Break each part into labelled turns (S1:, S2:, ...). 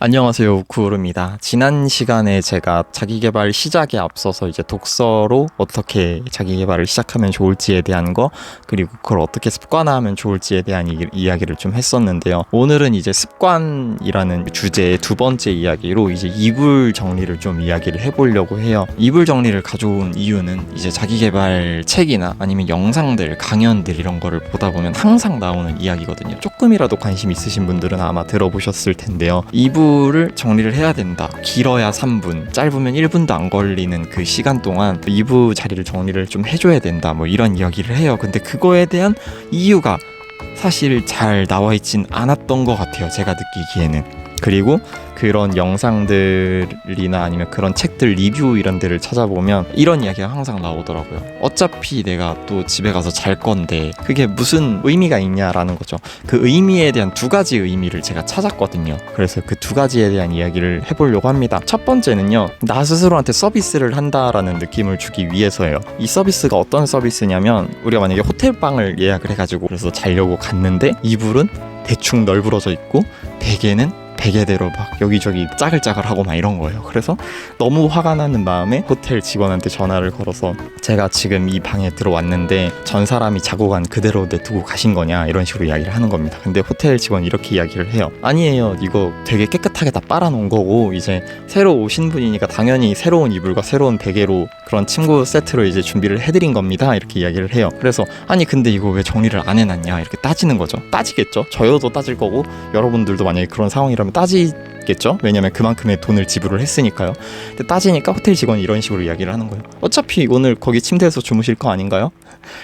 S1: 안녕하세요, 우쿠르입니다. 지난 시간에 제가 자기계발 시작에 앞서서 이제 독서로 어떻게 자기계발을 시작하면 좋을지에 대한 거, 그리고 그걸 어떻게 습관화하면 좋을지에 대한 이야기를 좀 했었는데요. 오늘은 이제 습관이라는 주제의 두 번째 이야기로 이제 이불 정리를 좀 이야기를 해보려고 해요. 이불 정리를 가져온 이유는 이제 자기계발 책이나 아니면 영상들, 강연들 이런 거를 보다 보면 항상 나오는 이야기거든요. 조금이라도 관심 있으신 분들은 아마 들어보셨을 텐데요. 이불을 정리를 해야 된다. 길어야 3분, 짧으면 1분도 안 걸리는 그 시간 동안 이불 자리를 정리를 좀 해줘야 된다. 뭐 이런 이야기를 해요. 근데 그거에 대한 이유가 사실 잘 나와 있진 않았던 것 같아요. 제가 느끼기에는. 그리고 그런 영상들이나 아니면 그런 책들 리뷰 이런 데를 찾아보면 이런 이야기가 항상 나오더라고요. 어차피 내가 또 집에 가서 잘 건데 그게 무슨 의미가 있냐라는 거죠. 그 의미에 대한 두 가지 의미를 제가 찾았거든요. 그래서 그 두 가지에 대한 이야기를 해보려고 합니다. 첫 번째는요, 나 스스로한테 서비스를 한다라는 느낌을 주기 위해서예요. 이 서비스가 어떤 서비스냐면, 우리가 만약에 호텔방을 예약을 해가지고 그래서 자려고 갔는데 이불은 대충 널브러져 있고 베개는 베개대로 막 여기저기 짜글짜글하고 막 이런 거예요. 그래서 너무 화가 나는 마음에 호텔 직원한테 전화를 걸어서 제가 지금 이 방에 들어왔는데 전 사람이 자고 간 그대로 냅두고 가신 거냐 이런 식으로 이야기를 하는 겁니다. 근데 호텔 직원이 이렇게 이야기를 해요. 아니에요, 이거 되게 깨끗하게 다 빨아놓은 거고 이제 새로 오신 분이니까 당연히 새로운 이불과 새로운 베개로 그런 침구 세트로 이제 준비를 해드린 겁니다. 이렇게 이야기를 해요. 그래서 아니 근데 이거 왜 정리를 안 해놨냐 이렇게 따지는 거죠. 따지겠죠. 저여도 따질 거고 여러분들도 만약에 그런 상황이라면 따지겠죠? 왜냐면 그만큼의 돈을 지불을 했으니까요. 근데 따지니까 호텔 직원이 이런 식으로 이야기를 하는 거예요. 어차피 오늘 거기 침대에서 주무실 거 아닌가요?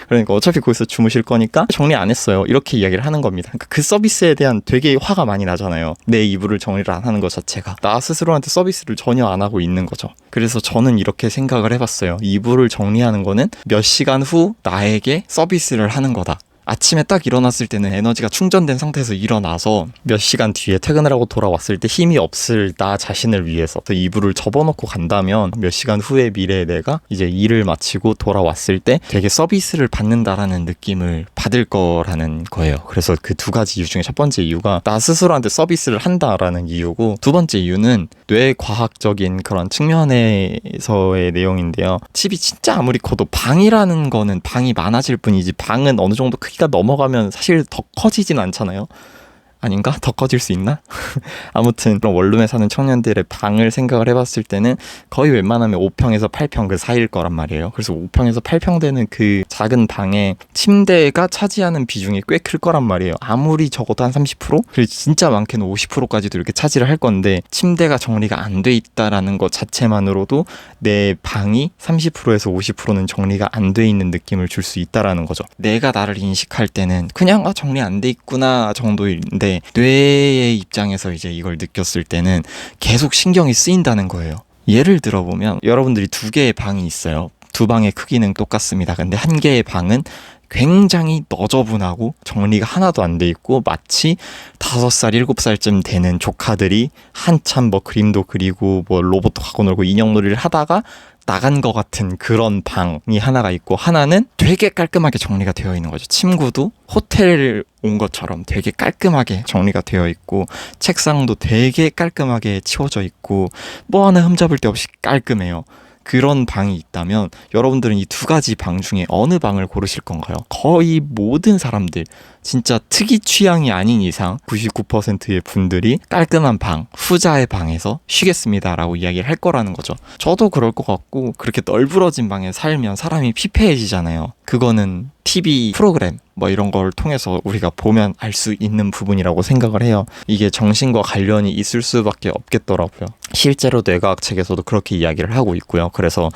S1: 그러니까 어차피 거기서 주무실 거니까 정리 안 했어요. 이렇게 이야기를 하는 겁니다. 그러니까 그 서비스에 대한 되게 화가 많이 나잖아요. 내 이불을 정리를 안 하는 것 자체가 나 스스로한테 서비스를 전혀 안 하고 있는 거죠. 그래서 저는 이렇게 생각을 해봤어요. 이불을 정리하는 거는 몇 시간 후 나에게 서비스를 하는 거다. 아침에 딱 일어났을 때는 에너지가 충전된 상태에서 일어나서 몇 시간 뒤에 퇴근을 하고 돌아왔을 때 힘이 없을 나 자신을 위해서 이불을 접어놓고 간다면 몇 시간 후의 미래의 내가 이제 일을 마치고 돌아왔을 때 되게 서비스를 받는다라는 느낌을 받을 거라는 거예요. 그래서 그 두 가지 이유 중에 첫 번째 이유가 나 스스로한테 서비스를 한다라는 이유고, 두 번째 이유는 뇌과학적인 그런 측면에서의 내용인데요. 집이 진짜 아무리 커도 방이라는 거는 방이 많아질 뿐이지 방은 어느 정도 크기가 넘어가면 사실 더 커지진 않잖아요. 아닌가? 더 커질 수 있나? 아무튼 그런 원룸에 사는 청년들의 방을 생각을 해봤을 때는 거의 웬만하면 5평에서 8평 그 사이일 거란 말이에요. 그래서 5평에서 8평 되는 그 작은 방에 침대가 차지하는 비중이 꽤 클 거란 말이에요. 아무리 적어도 한 30%? 그리고 진짜 많게는 50%까지도 이렇게 차지를 할 건데, 침대가 정리가 안 돼 있다라는 것 자체만으로도 내 방이 30%에서 50%는 정리가 안 돼 있는 느낌을 줄 수 있다라는 거죠. 내가 나를 인식할 때는 그냥 정리 안 돼 있구나 정도인데, 뇌의 입장에서 이제 이걸 느꼈을 때는 계속 신경이 쓰인다는 거예요. 예를 들어보면 여러분들이 두 개의 방이 있어요. 두 방의 크기는 똑같습니다. 근데 한 개의 방은 굉장히 너저분하고 정리가 하나도 안 돼 있고 마치 5살, 7살쯤 되는 조카들이 한참 뭐 그림도 그리고 뭐 로봇도 갖고 놀고 인형놀이를 하다가 나간 것 같은 그런 방이 하나가 있고, 하나는 되게 깔끔하게 정리가 되어 있는 거죠. 침구도 호텔 온 것처럼 되게 깔끔하게 정리가 되어 있고, 책상도 되게 깔끔하게 치워져 있고, 뭐 하나 흠잡을 데 없이 깔끔해요. 그런 방이 있다면 여러분들은 이 두 가지 방 중에 어느 방을 고르실 건가요? 거의 모든 사람들, 진짜 특이 취향이 아닌 이상 99%의 분들이 깔끔한 방, 후자의 방에서 쉬겠습니다 라고 이야기를 할 거라는 거죠. 저도 그럴 것 같고, 그렇게 널브러진 방에 살면 사람이 피폐해지잖아요. 그거는 TV 프로그램 뭐 이런 걸 통해서 우리가 보면 알 수 있는 부분이라고 생각을 해요. 이게 정신과 관련이 있을 수밖에 없겠더라고요. 실제로 뇌과학 책에서도 그렇게 이야기를 하고 있고요. 그래서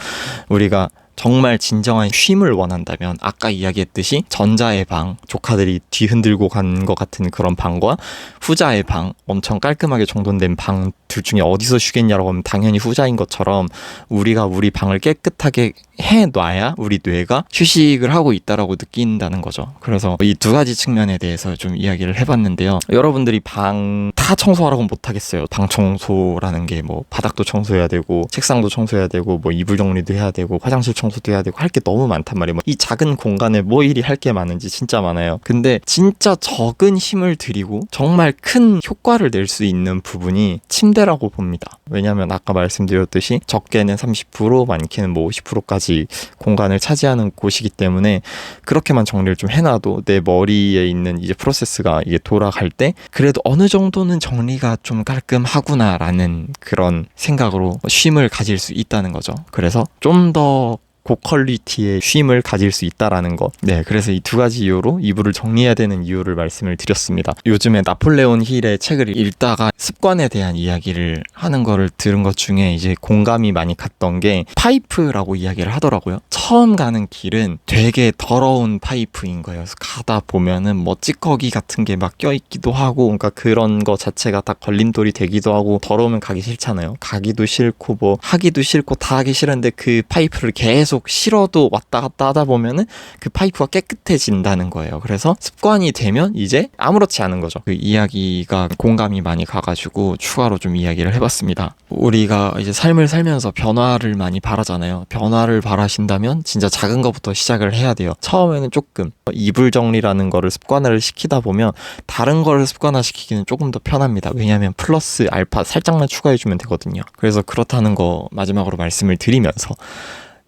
S1: 우리가 정말 진정한 쉼을 원한다면 아까 이야기했듯이 전자의 방, 조카들이 뒤흔들고 간 것 같은 그런 방과 후자의 방, 엄청 깔끔하게 정돈된 방 둘 중에 어디서 쉬겠냐라고 하면 당연히 후자인 것처럼 우리가 우리 방을 깨끗하게 해놔야 우리 뇌가 휴식을 하고 있다라고 느낀다는 거죠. 그래서 이 두 가지 측면에 대해서 좀 이야기를 해봤는데요. 여러분들이 방 다 청소하라고는 못하겠어요. 방 청소라는 게 뭐 바닥도 청소해야 되고 책상도 청소해야 되고 뭐 이불 정리도 해야 되고 화장실 청소도 해야 되고 할 게 너무 많단 말이에요. 이 작은 공간에 뭐 일이 할 게 많은지 진짜 많아요. 근데 진짜 적은 힘을 들이고 정말 큰 효과를 낼 수 있는 부분이 침대라고 봅니다. 왜냐하면 아까 말씀드렸듯이 적게는 30%, 많게는 뭐 50%까지 공간을 차지하는 곳이기 때문에 그렇게만 정리를 좀 해놔도 내 머리에 있는 이제 프로세스가 이게 돌아갈 때 그래도 어느 정도는 정리가 좀 깔끔하구나라는 그런 생각으로 쉼을 가질 수 있다는 거죠. 그래서 좀 더 고퀄리티의 쉼을 가질 수 있다라는 거. 네, 그래서 이 두 가지 이유로 이불을 정리해야 되는 이유를 말씀을 드렸습니다. 요즘에 나폴레온 힐의 책을 읽다가 습관에 대한 이야기를 하는 거를 들은 것 중에 이제 공감이 많이 갔던 게 파이프라고 이야기를 하더라고요. 처음 가는 길은 되게 더러운 파이프인 거예요. 그래서 가다 보면은 뭐 찌꺼기 같은 게 막 껴있기도 하고, 그러니까 그런 거 자체가 다 걸림돌이 되기도 하고, 더러우면 가기 싫잖아요. 가기도 싫고 뭐 하기도 싫고 다 하기 싫은데 그 파이프를 계속 싫어도 왔다 갔다 하다 보면은 그 파이프가 깨끗해진다는 거예요. 그래서 습관이 되면 이제 아무렇지 않은 거죠. 그 이야기가 공감이 많이 가가지고 추가로 좀 이야기를 해봤습니다. 우리가 이제 삶을 살면서 변화를 많이 바라잖아요. 변화를 바라신다면 진짜 작은 것부터 시작을 해야 돼요. 처음에는 조금 이불 정리라는 거를 습관화를 시키다 보면 다른 거를 습관화시키기는 조금 더 편합니다. 왜냐하면 플러스 알파 살짝만 추가해주면 되거든요. 그래서 그렇다는 거 마지막으로 말씀을 드리면서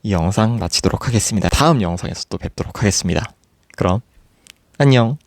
S1: 이 영상 마치도록 하겠습니다. 다음 영상에서 또 뵙도록 하겠습니다. 그럼 안녕.